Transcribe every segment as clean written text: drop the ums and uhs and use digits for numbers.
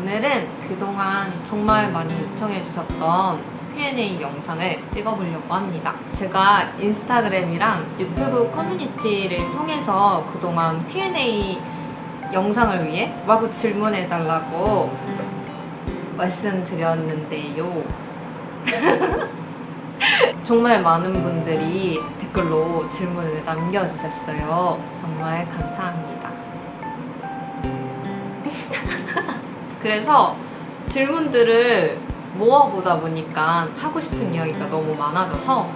오늘은 그동안 정말 많이 요청해 주셨던 Q&A 영상을 찍어보려고 합니다. 제가 인스타그램이랑 유튜브 커뮤니티를 통해서 그동안 Q&A 영상을 위해 마구 질문해달라고 말씀드렸는데요. 정말 많은 분들이 댓글로 질문을 남겨주셨어요. 정말 감사합니다. 그래서 질문들을 모아보다 보니까 하고 싶은 이야기가 너무 많아져서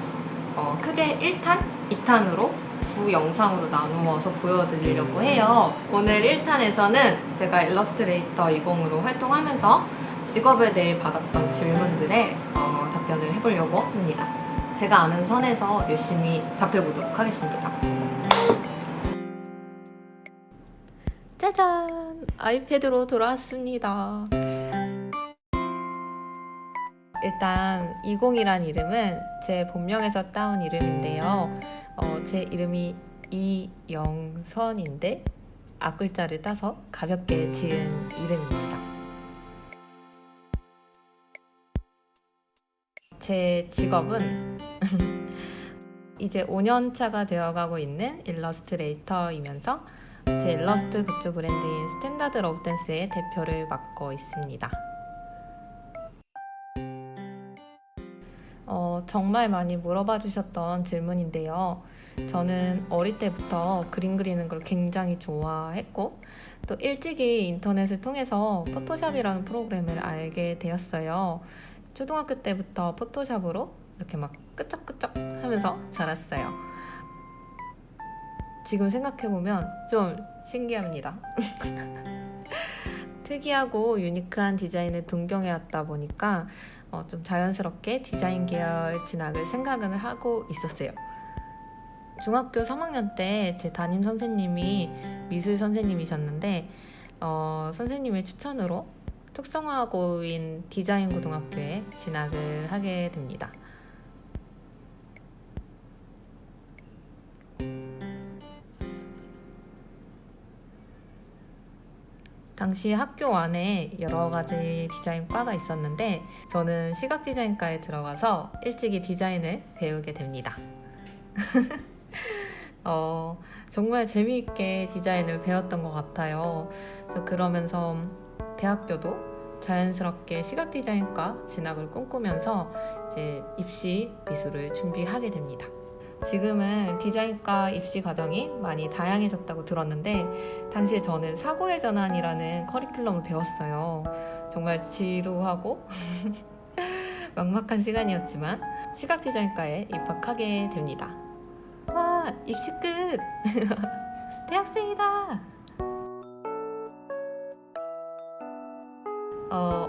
크게 1탄, 2탄으로 두 영상으로 나누어서 보여드리려고 해요. 오늘 1탄에서는 제가 일러스트레이터 20으로 활동하면서 직업에 대해 받았던 질문들에 답변을 해보려고 합니다. 제가 아는 선에서 열심히 답해보도록 하겠습니다. 짜잔! 아이패드로 돌아왔습니다. 일단 20이란 이름은 제 본명에서 따온 이름인데요. 제 이름이 이영선인데 앞글자를 따서 가볍게 지은 이름입니다. 제 직업은 이제 5년차가 되어가고 있는 일러스트레이터이면서 제 일러스트 굿즈 브랜드인 스탠다드 러브댄스의 대표를 맡고 있습니다. 정말 많이 물어봐 주셨던 질문인데요. 저는 어릴 때부터 그림 그리는 걸 굉장히 좋아했고 또 일찍이 인터넷을 통해서 포토샵이라는 프로그램을 알게 되었어요. 초등학교 때부터 포토샵으로 이렇게 막 끄적끄적 하면서 자랐어요. 지금 생각해보면 좀 신기합니다. 특이하고 유니크한 디자인을 동경해왔다 보니까 좀 자연스럽게 디자인 계열 진학을 생각을 하고 있었어요. 중학교 3학년 때 제 담임 선생님이 미술 선생님이셨는데 선생님의 추천으로 특성화고인 디자인 고등학교에 진학을 하게 됩니다. 당시 학교 안에 여러 가지 디자인 과가 있었는데 저는 시각 디자인과에 들어가서 일찍이 디자인을 배우게 됩니다. 정말 재미있게 디자인을 배웠던 것 같아요. 그러면서 대학교도 자연스럽게 시각 디자인과 진학을 꿈꾸면서 이제 입시 미술을 준비하게 됩니다. 지금은 디자인과 입시 과정이 많이 다양해졌다고 들었는데 당시에 저는 사고의 전환이라는 커리큘럼을 배웠어요. 정말 지루하고 막막한 시간이었지만 시각 디자인과에 입학하게 됩니다. 와, 입시 끝! 대학생이다!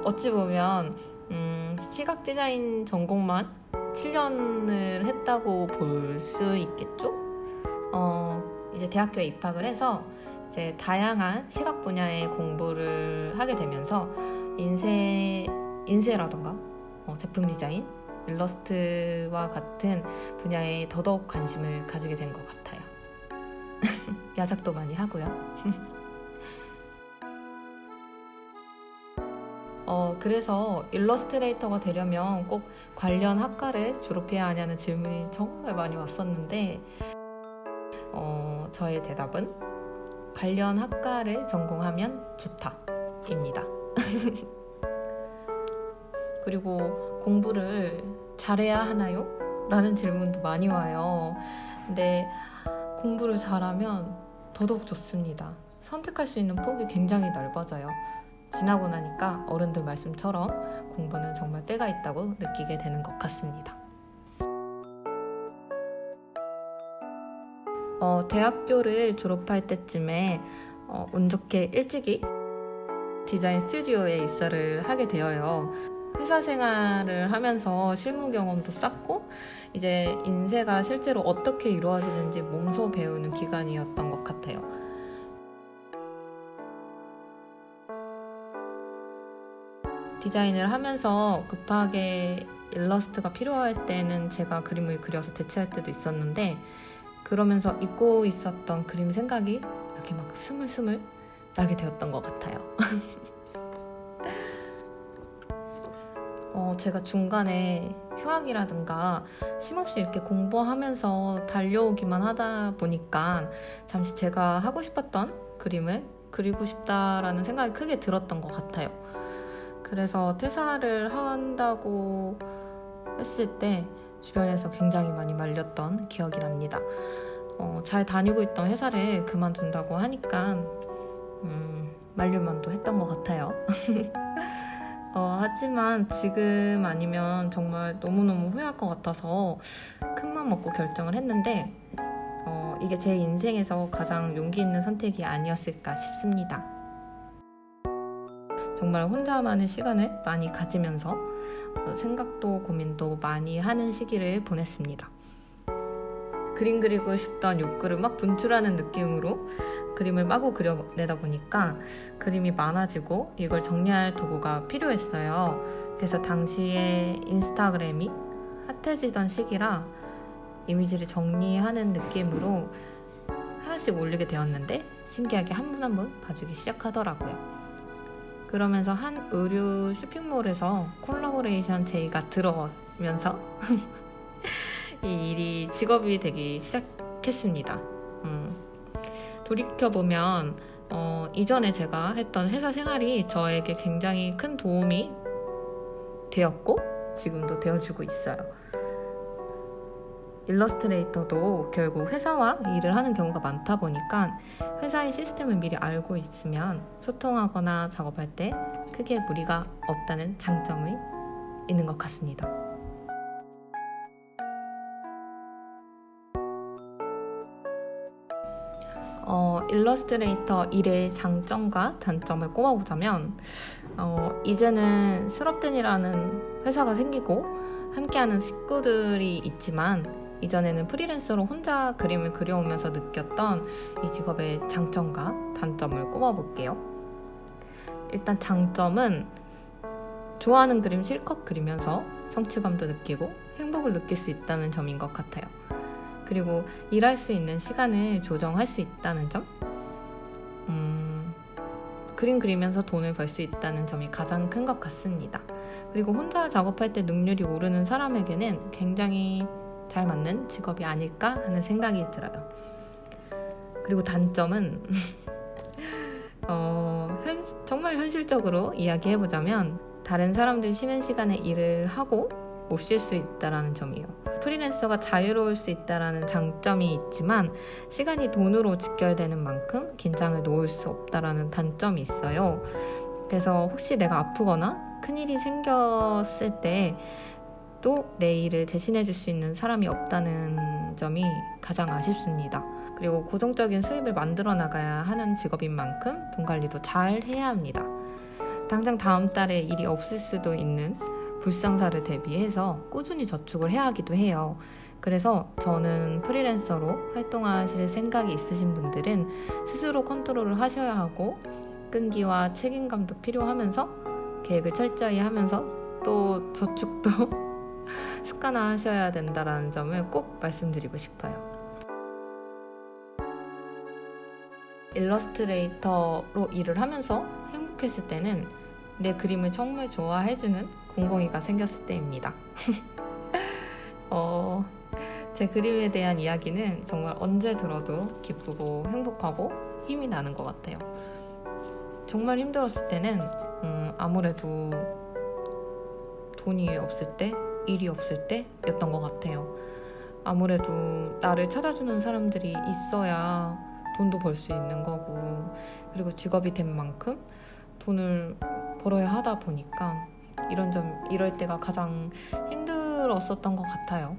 어찌 보면 시각 디자인 전공만 7년을 했다고 볼 수 있겠죠? 이제 대학교에 입학을 해서 이제 다양한 시각 분야의 공부를 하게 되면서 인쇄라던가 제품 디자인, 일러스트와 같은 분야에 더더욱 관심을 가지게 된 것 같아요. 야작도 많이 하고요. 그래서 일러스트레이터가 되려면 꼭 관련 학과를 졸업해야 하냐는 질문이 정말 많이 왔었는데 저의 대답은 관련 학과를 전공하면 좋다입니다. 그리고 공부를 잘해야 하나요? 라는 질문도 많이 와요. 근데 공부를 잘하면 더더욱 좋습니다. 선택할 수 있는 폭이 굉장히 넓어져요. 지나고 나니까 어른들 말씀처럼 공부는 정말 때가 있다고 느끼게 되는 것 같습니다. 대학교를 졸업할 때쯤에 운 좋게 일찍이 디자인 스튜디오에 입사를 하게 되어요. 회사 생활을 하면서 실무 경험도 쌓고 이제 인쇄가 실제로 어떻게 이루어지는지 몸소 배우는 기간이었던 것 같아요. 디자인을 하면서 급하게 일러스트가 필요할 때는 제가 그림을 그려서 대체할 때도 있었는데 그러면서 잊고 있었던 그림 생각이 이렇게 막 스물스물 나게 되었던 것 같아요. 제가 중간에 휴학이라든가 쉼없이 이렇게 공부하면서 달려오기만 하다 보니까 잠시 제가 하고 싶었던 그림을 그리고 싶다라는 생각이 크게 들었던 것 같아요. 그래서 퇴사를 한다고 했을 때 주변에서 굉장히 많이 말렸던 기억이 납니다. 잘 다니고 있던 회사를 그만둔다고 하니까 말릴만도 했던 것 같아요. 하지만 지금 아니면 정말 너무너무 후회할 것 같아서 큰맘 먹고 결정을 했는데 이게 제 인생에서 가장 용기 있는 선택이 아니었을까 싶습니다. 정말 혼자만의 시간을 많이 가지면서 생각도 고민도 많이 하는 시기를 보냈습니다. 그림 그리고 싶던 욕구를 막 분출하는 느낌으로 그림을 마구 그려내다 보니까 그림이 많아지고 이걸 정리할 도구가 필요했어요. 그래서 당시에 인스타그램이 핫해지던 시기라 이미지를 정리하는 느낌으로 하나씩 올리게 되었는데 신기하게 한 분 한 분 봐주기 시작하더라고요. 그러면서 한 의류 쇼핑몰에서 콜라보레이션 제의가 들어오면서 이 일이 직업이 되기 시작했습니다. 돌이켜보면 이전에 제가 했던 회사 생활이 저에게 굉장히 큰 도움이 되었고 지금도 되어주고 있어요. 일러스트레이터도 결국 회사와 일을 하는 경우가 많다 보니까 회사의 시스템을 미리 알고 있으면 소통하거나 작업할 때 크게 무리가 없다는 장점이 있는 것 같습니다. 일러스트레이터 일의 장점과 단점을 꼽아보자면 이제는 스럽덴이라는 회사가 생기고 함께하는 식구들이 있지만 이전에는 프리랜서로 혼자 그림을 그려오면서 느꼈던 이 직업의 장점과 단점을 꼽아볼게요. 일단 장점은 좋아하는 그림 실컷 그리면서 성취감도 느끼고 행복을 느낄 수 있다는 점인 것 같아요. 그리고 일할 수 있는 시간을 조정할 수 있다는 점? 그림 그리면서 돈을 벌 수 있다는 점이 가장 큰 것 같습니다. 그리고 혼자 작업할 때 능률이 오르는 사람에게는 굉장히 잘 맞는 직업이 아닐까 하는 생각이 들어요. 그리고 단점은 정말 현실적으로 이야기해보자면 다른 사람들 쉬는 시간에 일을 하고 못 쉴 수 있다는 점이에요. 프리랜서가 자유로울 수 있다는 장점이 있지만 시간이 돈으로 직결되는 만큼 긴장을 놓을 수 없다는 단점이 있어요. 그래서 혹시 내가 아프거나 큰일이 생겼을 때 또 내 일을 대신해 줄 수 있는 사람이 없다는 점이 가장 아쉽습니다. 그리고 고정적인 수입을 만들어 나가야 하는 직업인 만큼 돈 관리도 잘 해야 합니다. 당장 다음 달에 일이 없을 수도 있는 불상사를 대비해서 꾸준히 저축을 해야 하기도 해요. 그래서 저는 프리랜서로 활동하실 생각이 있으신 분들은 스스로 컨트롤을 하셔야 하고 끈기와 책임감도 필요하면서 계획을 철저히 하면서 또 저축도 습관화하셔야 된다는 점을 꼭 말씀드리고 싶어요. 일러스트레이터로 일을 하면서 행복했을 때는 내 그림을 정말 좋아해주는 공공이가 생겼을 때입니다. 제 그림에 대한 이야기는 정말 언제 들어도 기쁘고 행복하고 힘이 나는 것 같아요. 정말 힘들었을 때는 아무래도 돈이 없을 때, 일이 없을 때였던 것 같아요. 아무래도 나를 찾아주는 사람들이 있어야 돈도 벌 수 있는 거고, 그리고 직업이 된 만큼 돈을 벌어야 하다 보니까 이럴 때가 가장 힘들었었던 것 같아요.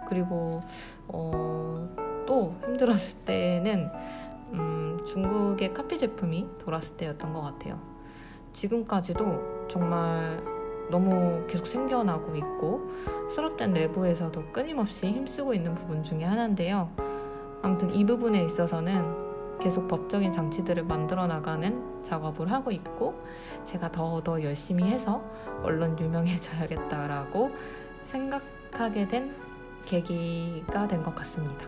그리고 또 힘들었을 때는 중국의 카피 제품이 돌았을 때였던 것 같아요. 지금까지도 정말 너무 계속 생겨나고 있고 스럽덴 내부에서도 끊임없이 힘쓰고 있는 부분 중에 하나인데요. 아무튼 이 부분에 있어서는 계속 법적인 장치들을 만들어 나가는 작업을 하고 있고 제가 더 열심히 해서 얼른 유명해져야겠다라고 생각하게 된 계기가 된 것 같습니다.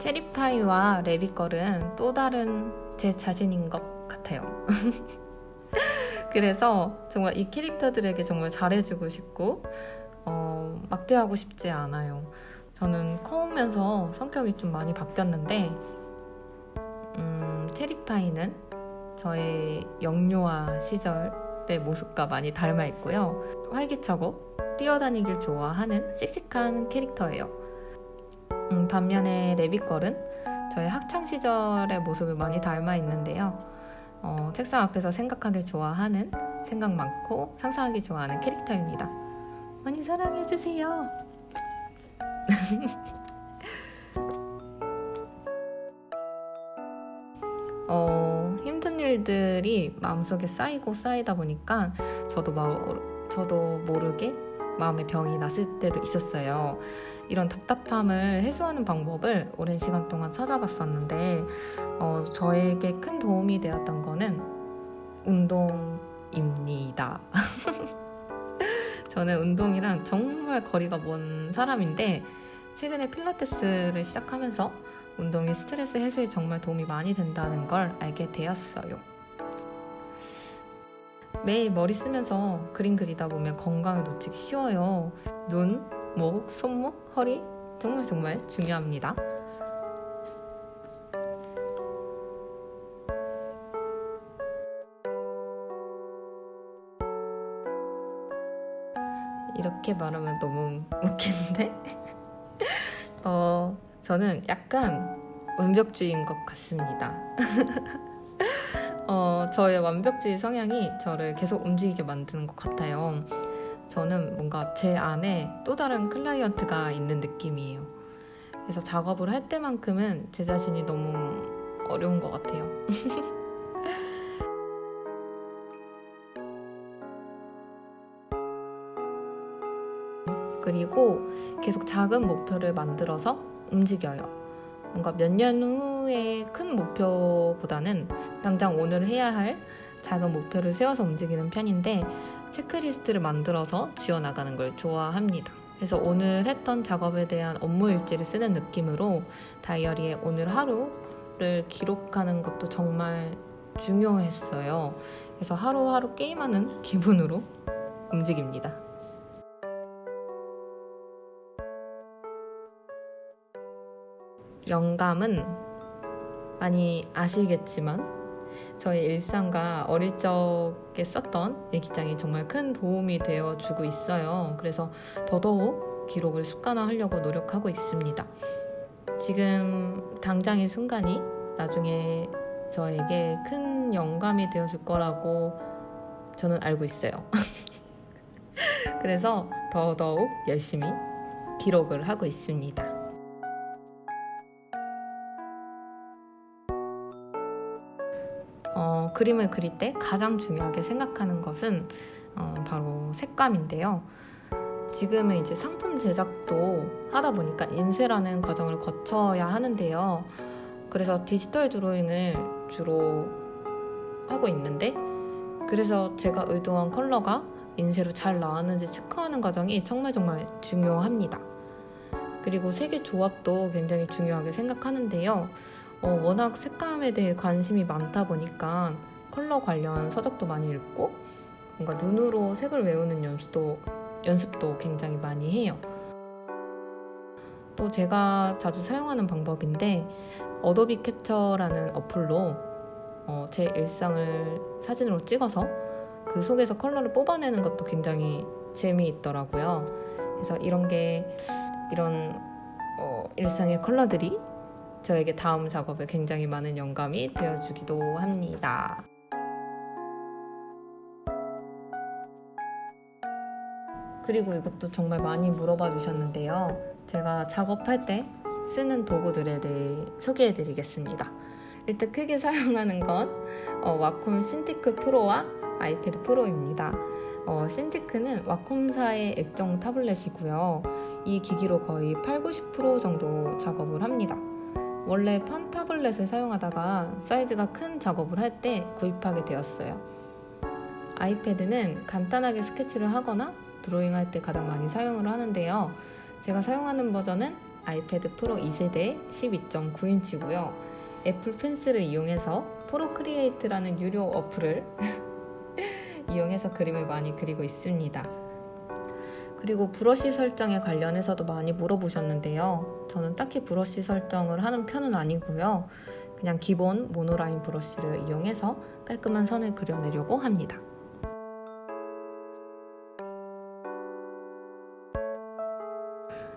체리파이와 레비걸은 또 다른 제 자신인 것 같아요. 그래서 정말 이 캐릭터들에게 정말 잘해주고 싶고 막대하고 싶지 않아요. 저는 커오면서 성격이 좀 많이 바뀌었는데 체리파이는 저의 영유아 시절의 모습과 많이 닮아 있고요. 활기차고 뛰어다니길 좋아하는 씩씩한 캐릭터예요. 반면에 레비걸은 저의 학창시절의 모습을 많이 닮아 있는데요. 책상 앞에서 생각하길 좋아하는, 생각 많고 상상하기 좋아하는 캐릭터입니다. 많이 사랑해주세요. 힘든 일들이 마음속에 쌓이다 보니까 저도 모르게 마음에 병이 났을 때도 있었어요. 이런 답답함을 해소하는 방법을 오랜 시간 동안 찾아봤었는데 저에게 큰 도움이 되었던 거는 운동입니다. 저는 운동이랑 정말 거리가 먼 사람인데 최근에 필라테스를 시작하면서 운동이 스트레스 해소에 정말 도움이 많이 된다는 걸 알게 되었어요. 매일 머리 쓰면서 그림 그리다 보면 건강을 놓치기 쉬워요. 눈, 목, 손목, 허리 정말 중요합니다. 이렇게 말하면 너무 웃긴데? 저는 약간 완벽주의인 것 같습니다. 저의 완벽주의 성향이 저를 계속 움직이게 만드는 것 같아요. 저는 뭔가 제 안에 또 다른 클라이언트가 있는 느낌이에요. 그래서 작업을 할 때만큼은 제 자신이 너무 어려운 것 같아요. 그리고 계속 작은 목표를 만들어서 움직여요. 뭔가 몇 년 후에 큰 목표보다는 당장 오늘 해야 할 작은 목표를 세워서 움직이는 편인데 체크리스트를 만들어서 지어나가는 걸 좋아합니다. 그래서 오늘 했던 작업에 대한 업무 일지를 쓰는 느낌으로 다이어리에 오늘 하루를 기록하는 것도 정말 중요했어요. 그래서 하루하루 게임하는 기분으로 움직입니다. 영감은 많이 아시겠지만 저의 일상과 어릴 적에 썼던 일기장이 정말 큰 도움이 되어주고 있어요. 그래서 더더욱 기록을 습관화하려고 노력하고 있습니다. 지금 당장의 순간이 나중에 저에게 큰 영감이 되어줄 거라고 저는 알고 있어요. 그래서 더더욱 열심히 기록을 하고 있습니다. 그림을 그릴 때 가장 중요하게 생각하는 것은 바로 색감인데요. 지금은 이제 상품 제작도 하다 보니까 인쇄라는 과정을 거쳐야 하는데요. 그래서 디지털 드로잉을 주로 하고 있는데 그래서 제가 의도한 컬러가 인쇄로 잘 나왔는지 체크하는 과정이 정말 중요합니다. 그리고 색의 조합도 굉장히 중요하게 생각하는데요. 워낙 색감에 대해 관심이 많다 보니까 컬러 관련 서적도 많이 읽고 뭔가 눈으로 색을 외우는 연습도 굉장히 많이 해요. 또 제가 자주 사용하는 방법인데 어도비 캡처라는 어플로 제 일상을 사진으로 찍어서 그 속에서 컬러를 뽑아내는 것도 굉장히 재미있더라고요. 그래서 이런 일상의 컬러들이 저에게 다음 작업에 굉장히 많은 영감이 되어주기도 합니다. 그리고 이것도 정말 많이 물어봐 주셨는데요. 제가 작업할 때 쓰는 도구들에 대해 소개해드리겠습니다. 일단 크게 사용하는 건 와콤 신티크 프로와 아이패드 프로입니다. 신티크는 와콤사의 액정 타블렛이고요. 이 기기로 거의 80-90% 정도 작업을 합니다. 원래 판 타블렛을 사용하다가 사이즈가 큰 작업을 할 때 구입하게 되었어요. 아이패드는 간단하게 스케치를 하거나 드로잉할 때 가장 많이 사용을 하는데요. 제가 사용하는 버전은 아이패드 프로 2세대 12.9인치고요. 애플 펜슬을 이용해서 프로크리에이트라는 유료 어플을 이용해서 그림을 많이 그리고 있습니다. 그리고 브러쉬 설정에 관련해서도 많이 물어보셨는데요. 저는 딱히 브러쉬 설정을 하는 편은 아니고요. 그냥 기본 모노라인 브러쉬를 이용해서 깔끔한 선을 그려내려고 합니다.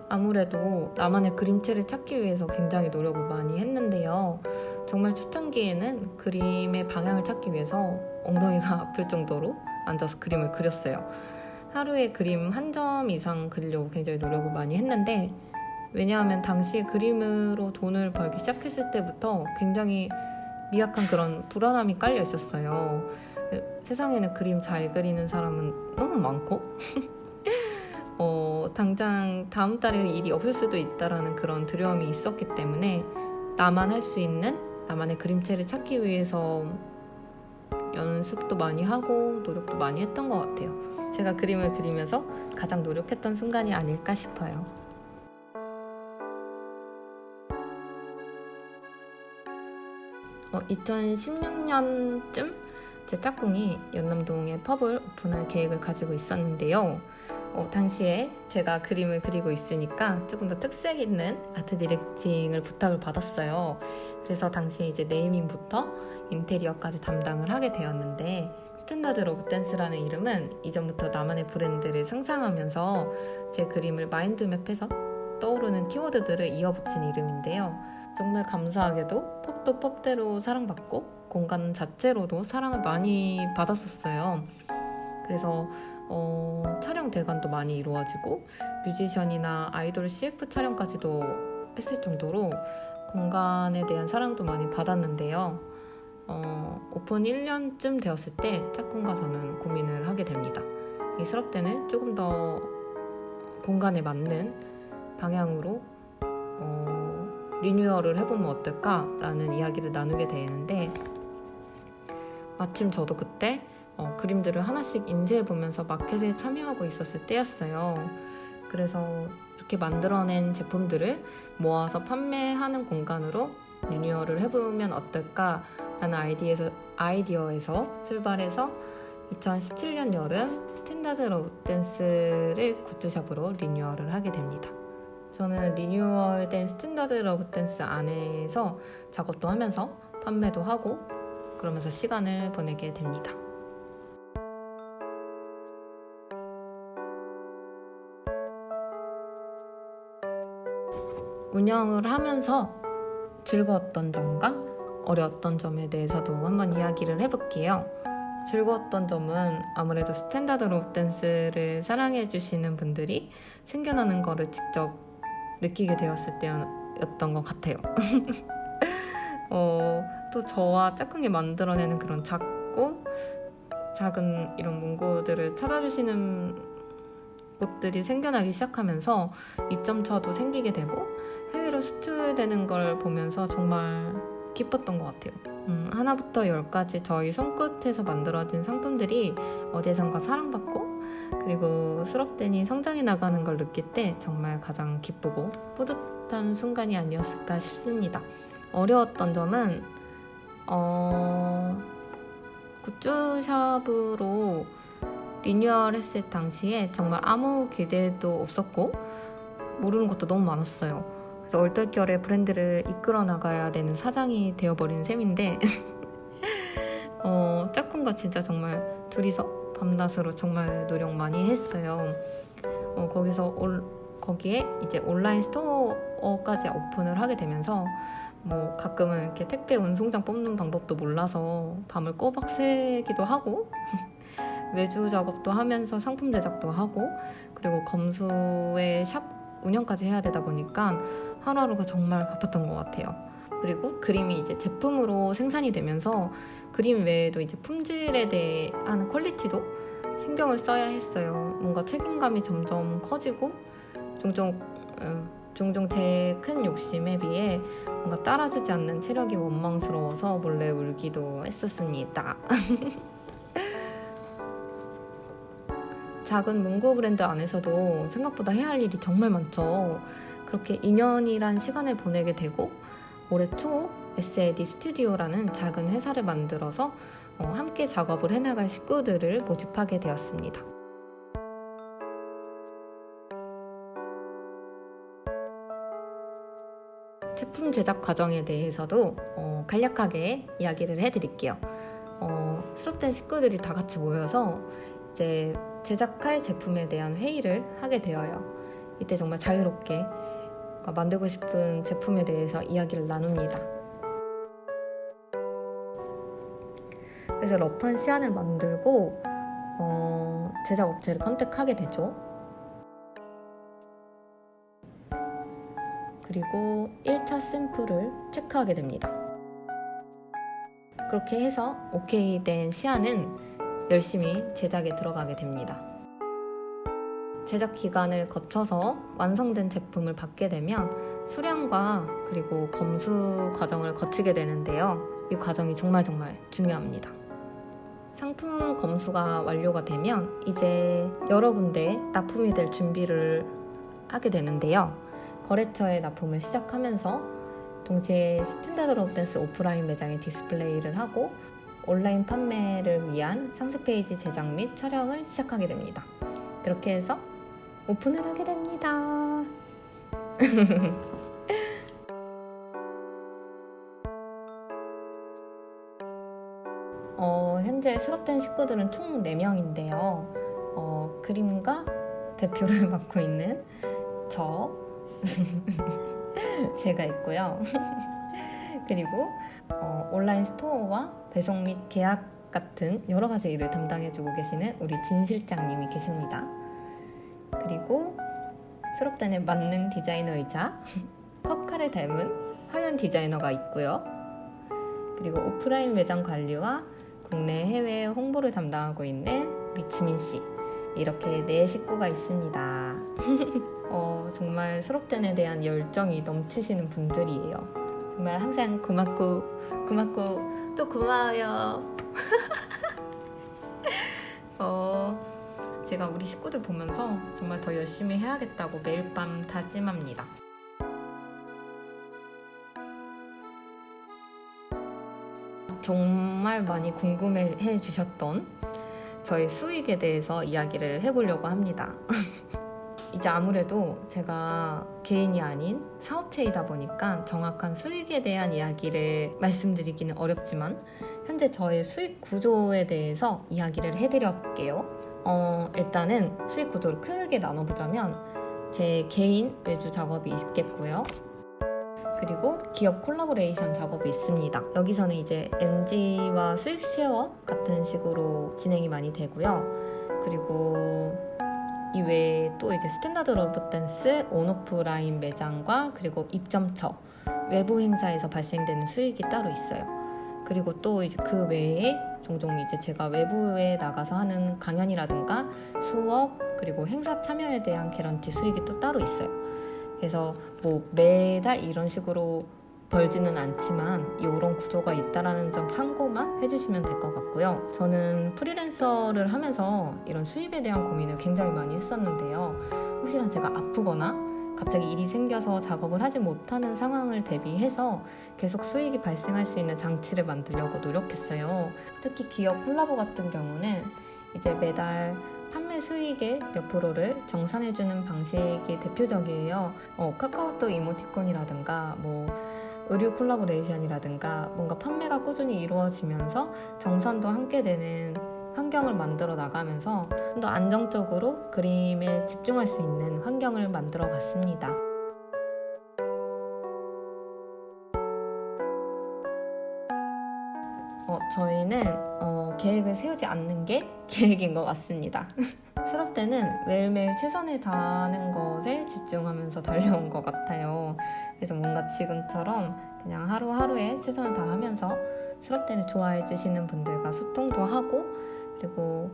아무래도 나만의 그림체를 찾기 위해서 굉장히 노력을 많이 했는데요. 정말 초창기에는 그림의 방향을 찾기 위해서 엉덩이가 아플 정도로 앉아서 그림을 그렸어요. 하루에 그림 한 점 이상 그리려고 굉장히 노력을 많이 했는데, 왜냐하면 당시에 그림으로 돈을 벌기 시작했을 때부터 굉장히 미약한 그런 불안함이 깔려 있었어요. 세상에는 그림 잘 그리는 사람은 너무 많고 당장 다음 달에 일이 없을 수도 있다라는 그런 두려움이 있었기 때문에 나만 할 수 있는 나만의 그림체를 찾기 위해서 연습도 많이 하고 노력도 많이 했던 것 같아요. 제가 그림을 그리면서 가장 노력했던 순간이 아닐까 싶어요. 2016년쯤 제 짝꿍이 연남동에 펍을 오픈할 계획을 가지고 있었는데요. 당시에 제가 그림을 그리고 있으니까 조금 더 특색 있는 아트 디렉팅을 부탁을 받았어요. 그래서 당시에 이제 네이밍부터 인테리어까지 담당을 하게 되었는데, 스탠다드 러브 댄스라는 이름은 이전부터 나만의 브랜드를 상상하면서 제 그림을 마인드맵해서 떠오르는 키워드들을 이어붙인 이름인데요. 정말 감사하게도 펍도 펍대로 사랑받고 공간 자체로도 사랑을 많이 받았었어요. 그래서 촬영 대관도 많이 이루어지고 뮤지션이나 아이돌 CF 촬영까지도 했을 정도로 공간에 대한 사랑도 많이 받았는데요. 오픈 1년쯤 되었을 때 짝꿍과 저는 고민을 하게 됩니다. 이 수업때는 조금 더 공간에 맞는 방향으로 리뉴얼을 해보면 어떨까라는 이야기를 나누게 되는데, 마침 저도 그때 그림들을 하나씩 인쇄해보면서 마켓에 참여하고 있었을 때였어요. 그래서 이렇게 만들어낸 제품들을 모아서 판매하는 공간으로 리뉴얼을 해보면 어떨까라는 아이디어에서 출발해서 2017년 여름 스탠다드 러브 댄스를 굿즈샵으로 리뉴얼을 하게 됩니다. 저는 리뉴얼된 스탠다드 러브 댄스 안에서 작업도 하면서 판매도 하고 그러면서 시간을 보내게 됩니다. 운영을 하면서 즐거웠던 점과 어려웠던 점에 대해서도 한번 이야기를 해볼게요. 즐거웠던 점은 아무래도 스탠다드 러브 댄스를 사랑해주시는 분들이 생겨나는 거를 직접 느끼게 되었을 때였던 것 같아요. 또 저와 짝꿍이 만들어내는 그런 작고 작은 이런 문구들을 찾아주시는 곳들이 생겨나기 시작하면서 입점처도 생기게 되고 해외로 수출되는 걸 보면서 정말 기뻤던 것 같아요. 하나부터 10까지 저희 손끝에서 만들어진 상품들이 어디선가 사랑받고 그리고 수럽되니 성장해 나가는 걸 느낄 때 정말 가장 기쁘고 뿌듯한 순간이 아니었을까 싶습니다. 어려웠던 점은 굿즈샵으로 리뉴얼 했을 당시에 정말 아무 기대도 없었고 모르는 것도 너무 많았어요. 그래서 얼떨결에 브랜드를 이끌어 나가야 되는 사장이 되어버린 셈인데 짝꿍과 진짜 정말 둘이서 밤낮으로 정말 노력 많이 했어요. 거기에 이제 온라인 스토어까지 오픈을 하게 되면서 가끔은 이렇게 택배 운송장 뽑는 방법도 몰라서 밤을 꼬박 새기도 하고 외주 작업도 하면서 상품 제작도 하고 그리고 검수의 샵 운영까지 해야 되다 보니까 하루하루가 정말 바빴던 것 같아요. 그리고 그림이 이제 제품으로 생산이 되면서 그림 외에도 이제 품질에 대한 퀄리티도 신경을 써야 했어요. 뭔가 책임감이 점점 커지고 종종 제 큰 욕심에 비해 뭔가 따라주지 않는 체력이 원망스러워서 몰래 울기도 했었습니다. 작은 문구 브랜드 안에서도 생각보다 해야 할 일이 정말 많죠. 그렇게 2년이란 시간을 보내게 되고 올해 초 SAD 스튜디오라는 작은 회사를 만들어서 함께 작업을 해나갈 식구들을 모집하게 되었습니다. 제품 제작 과정에 대해서도 간략하게 이야기를 해드릴게요. 수록된 식구들이 다 같이 모여서 이제 제작할 제품에 대한 회의를 하게 되어요. 이때 정말 자유롭게 만들고 싶은 제품에 대해서 이야기를 나눕니다. 그래서 러프한 시안을 만들고 제작업체를 컨택하게 되죠. 그리고 1차 샘플을 체크하게 됩니다. 그렇게 해서 오케이 된 시안은 열심히 제작에 들어가게 됩니다. 제작 기간을 거쳐서 완성된 제품을 받게 되면 수량과 그리고 검수 과정을 거치게 되는데요. 이 과정이 정말 중요합니다. 상품 검수가 완료가 되면 이제 여러 군데 납품이 될 준비를 하게 되는데요. 거래처에 납품을 시작하면서 동시에 스탠다드 오브 댄스 오프라인 매장에 디스플레이를 하고 온라인 판매를 위한 상세 페이지 제작 및 촬영을 시작하게 됩니다. 그렇게 해서 오픈을 하게 됩니다. 현재 수록된 식구들은 총 4명인데요. 그림과 대표를 맡고 있는 제가 있고요. 그리고 온라인 스토어와 배송 및 계약 같은 여러 가지 일을 담당해주고 계시는 우리 진 실장님이 계십니다. 그리고 수록단의 만능 디자이너이자 컵카를 닮은 화연 디자이너가 있고요. 그리고 오프라인 매장 관리와 국내 해외 홍보를 담당하고 있는 우리 지민 씨, 이렇게 4 식구가 있습니다. 정말 수록단에 대한 열정이 넘치시는 분들이에요. 정말 항상 고맙고 또 고마워요. 제가 우리 식구들 보면서 정말 더 열심히 해야겠다고 매일 밤 다짐합니다. 정말 많이 궁금해 주셨던 저의 수익에 대해서 이야기를 해보려고 합니다. 이제 아무래도 제가 개인이 아닌 사업체이다 보니까 정확한 수익에 대한 이야기를 말씀드리기는 어렵지만 현재 저의 수익 구조에 대해서 이야기를 해드려 볼게요. 일단은 수익 구조를 크게 나눠보자면 제 개인 외주 작업이 있겠고요. 그리고 기업 콜라보레이션 작업이 있습니다. 여기서는 이제 MG와 수익 쉐어 같은 식으로 진행이 많이 되고요. 그리고 이외에 또 이제 스탠다드 오브 댄스 온오프라인 매장과 그리고 입점처 외부 행사에서 발생되는 수익이 따로 있어요. 그리고 또 이제 그 외에 종종 이제 제가 외부에 나가서 하는 강연이라든가 수업 그리고 행사 참여에 대한 개런티 수익이 또 따로 있어요. 그래서 뭐 매달 이런 식으로 벌지는 않지만 이런 구조가 있다라는 점 참고만 해주시면 될 것 같고요. 저는 프리랜서를 하면서 이런 수입에 대한 고민을 굉장히 많이 했었는데요. 혹시나 제가 아프거나 갑자기 일이 생겨서 작업을 하지 못하는 상황을 대비해서 계속 수익이 발생할 수 있는 장치를 만들려고 노력했어요. 특히 기업 콜라보 같은 경우는 이제 매달 판매 수익의 몇 프로를 정산해주는 방식이 대표적이에요. 카카오톡 이모티콘이라든가 뭐 의류 콜라보레이션이라든가 뭔가 판매가 꾸준히 이루어지면서 정산도 함께 되는 환경을 만들어 나가면서 좀 더 안정적으로 그림에 집중할 수 있는 환경을 만들어 갔습니다. 저희는 계획을 세우지 않는 게 계획인 것 같습니다. 수업 때는 매일매일 최선을 다하는 것에 집중하면서 달려온 것 같아요. 그래서 뭔가 지금처럼 그냥 하루하루에 최선을 다하면서 수업 때는 좋아해 주시는 분들과 소통도 하고 그리고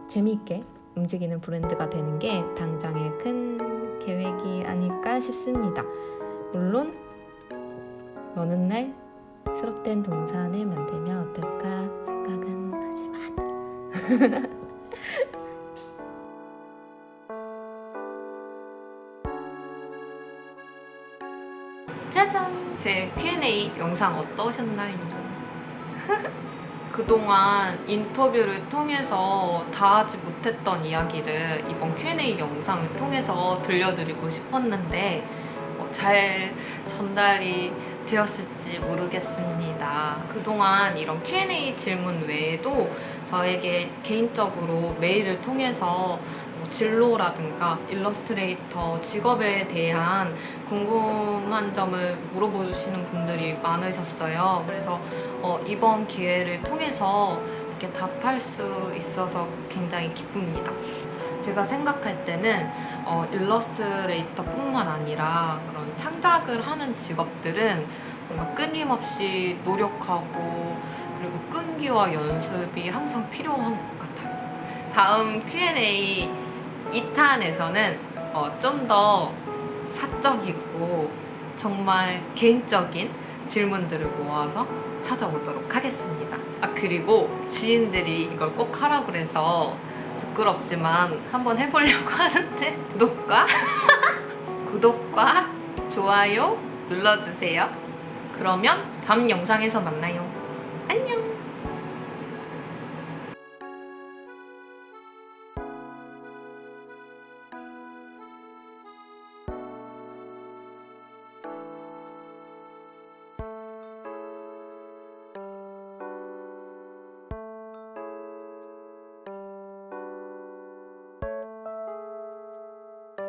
재미있게 움직이는 브랜드가 되는 게 당장의 큰 계획이 아닐까 싶습니다. 물론 어느 날 수록된 동산을 만들면 어떨까 생각은 하지만 짜잔! 제 Q&A 영상 어떠셨나요? 그동안 인터뷰를 통해서 다 하지 못했던 이야기를 이번 Q&A 영상을 통해서 들려드리고 싶었는데 잘 전달이 되었을지 모르겠습니다. 그동안 이런 Q&A 질문 외에도 저에게 개인적으로 메일을 통해서 진로라든가 일러스트레이터 직업에 대한 궁금한 점을 물어보시는 분들이 많으셨어요. 그래서 이번 기회를 통해서 이렇게 답할 수 있어서 굉장히 기쁩니다. 제가 생각할 때는 일러스트레이터뿐만 아니라 그런 창작을 하는 직업들은 뭔가 끊임없이 노력하고 그리고 끈기와 연습이 항상 필요한 것 같아요. 다음 Q&A 2탄에서는 좀 더 사적이고 정말 개인적인 질문들을 모아서 찾아오도록 하겠습니다. 그리고 지인들이 이걸 꼭 하라고 그래서 부끄럽지만 한번 해보려고 하는데 구독과 좋아요 눌러주세요. 그러면 다음 영상에서 만나요. 안녕.